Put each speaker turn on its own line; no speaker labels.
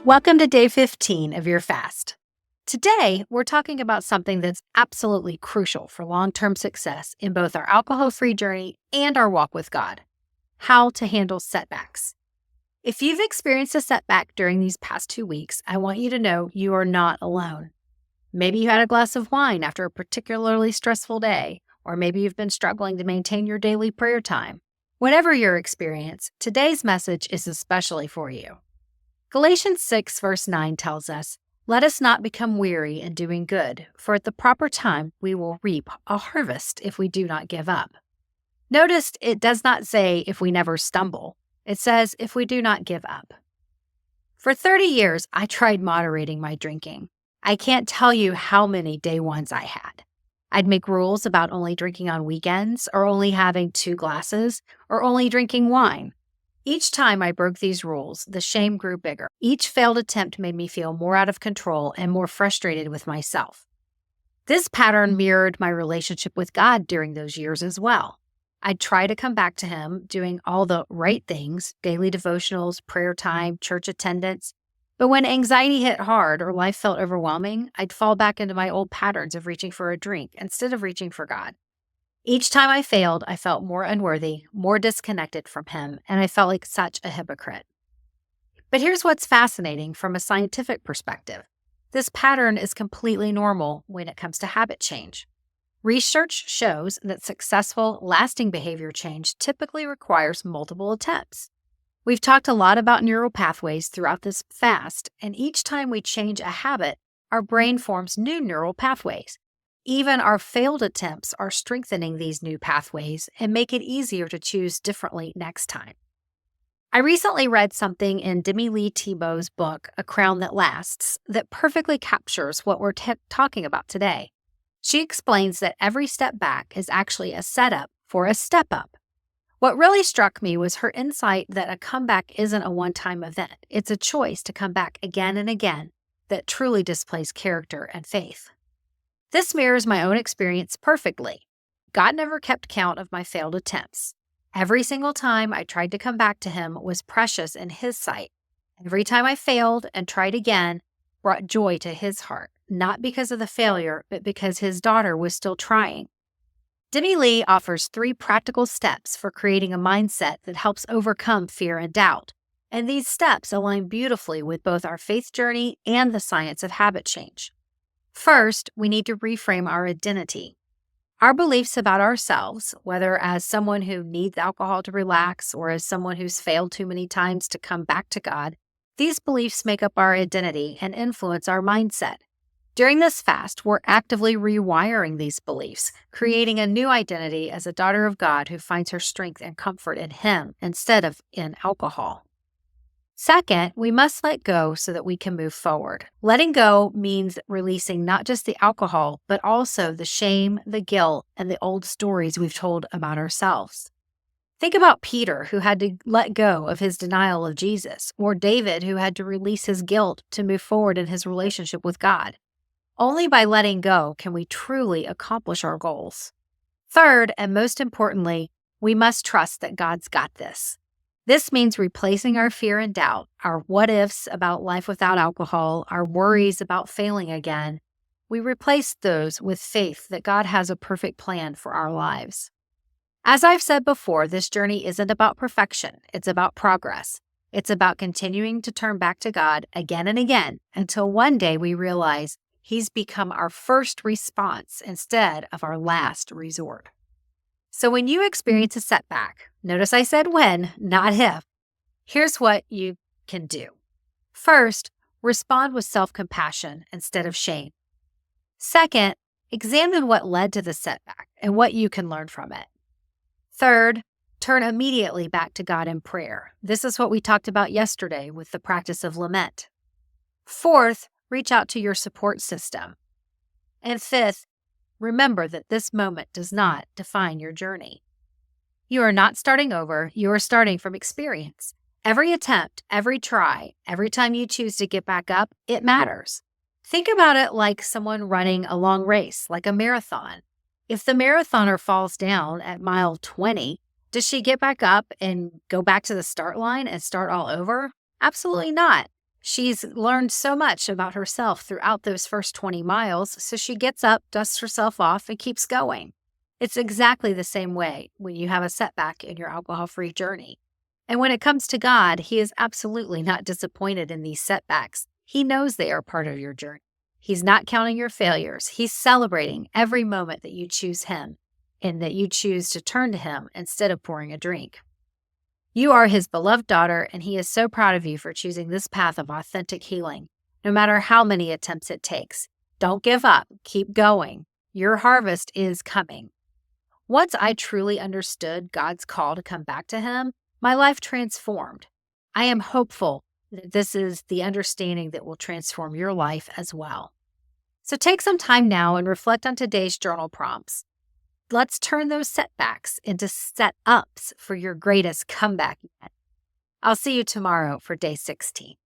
Welcome to day 15 of your fast. Today, we're talking about something that's absolutely crucial for long term success in both our alcohol free journey and our walk with God: how to handle setbacks. If you've experienced a setback during these past 2 weeks, I want you to know you are not alone. Maybe you had a glass of wine after a particularly stressful day, or maybe you've been struggling to maintain your daily prayer time. Whatever your experience, today's message is especially for you. Galatians 6, verse 9 tells us, "Let us not become weary in doing good, for at the proper time we will reap a harvest if we do not give up." Notice it does not say if we never stumble. It says if we do not give up. For 30 years, I tried moderating my drinking. I can't tell you how many day ones I had. I'd make rules about only drinking on weekends, or only having 2 glasses, or only drinking wine. Each time I broke these rules, the shame grew bigger. Each failed attempt made me feel more out of control and more frustrated with myself. This pattern mirrored my relationship with God during those years as well. I'd try to come back to Him, doing all the right things: daily devotionals, prayer time, church attendance. But when anxiety hit hard or life felt overwhelming, I'd fall back into my old patterns of reaching for a drink instead of reaching for God. Each time I failed, I felt more unworthy, more disconnected from Him, and I felt like such a hypocrite. But here's what's fascinating from a scientific perspective. This pattern is completely normal when it comes to habit change. Research shows that successful, lasting behavior change typically requires multiple attempts. We've talked a lot about neural pathways throughout this fast, and each time we change a habit, our brain forms new neural pathways. Even our failed attempts are strengthening these new pathways and make it easier to choose differently next time. I recently read something in Demi Lee Thibault's book, A Crown That Lasts, that perfectly captures what we're talking about today. She explains that every step back is actually a setup for a step up. What really struck me was her insight that a comeback isn't a one-time event. It's a choice to come back again and again that truly displays character and faith. This mirrors my own experience perfectly. God never kept count of my failed attempts. Every single time I tried to come back to Him was precious in His sight. Every time I failed and tried again brought joy to His heart, not because of the failure, but because His daughter was still trying. Demi Lee offers 3 practical steps for creating a mindset that helps overcome fear and doubt. And these steps align beautifully with both our faith journey and the science of habit change. First, we need to reframe our identity. Our beliefs about ourselves, whether as someone who needs alcohol to relax or as someone who's failed too many times to come back to God, these beliefs make up our identity and influence our mindset. During this fast, we're actively rewiring these beliefs, creating a new identity as a daughter of God who finds her strength and comfort in Him instead of in alcohol. Second, we must let go so that we can move forward. Letting go means releasing not just the alcohol, but also the shame, the guilt, and the old stories we've told about ourselves. Think about Peter, who had to let go of his denial of Jesus, or David, who had to release his guilt to move forward in his relationship with God. Only by letting go can we truly accomplish our goals. Third, and most importantly, we must trust that God's got this. This means replacing our fear and doubt, our what-ifs about life without alcohol, our worries about failing again. We replace those with faith that God has a perfect plan for our lives. As I've said before, this journey isn't about perfection. It's about progress. It's about continuing to turn back to God again and again until one day we realize He's become our first response instead of our last resort. So when you experience a setback, notice I said when, not if, here's what you can do. First, respond with self-compassion instead of shame. Second, examine what led to the setback and what you can learn from it. Third, turn immediately back to God in prayer. This is what we talked about yesterday with the practice of lament. Fourth, reach out to your support system. And fifth, remember that this moment does not define your journey. You are not starting over, you are starting from experience. Every attempt, every try, every time you choose to get back up, it matters. Think about it like someone running a long race, like a marathon. If the marathoner falls down at mile 20, does she get back up and go back to the start line and start all over? Absolutely not. She's learned so much about herself throughout those first 20 miles, so she gets up, dusts herself off, and keeps going. It's exactly the same way when you have a setback in your alcohol free journey. And when it comes to God, He is absolutely not disappointed in these setbacks. He knows they are part of your journey. He's not counting your failures. He's celebrating every moment that you choose Him and that you choose to turn to Him instead of pouring a drink. You are His beloved daughter, and He is so proud of you for choosing this path of authentic healing, no matter how many attempts it takes. Don't give up. Keep going. Your harvest is coming. Once I truly understood God's call to come back to Him, my life transformed. I am hopeful that this is the understanding that will transform your life as well. So take some time now and reflect on today's journal prompts. Let's turn those setbacks into set-ups for your greatest comeback yet. I'll see you tomorrow for day 16.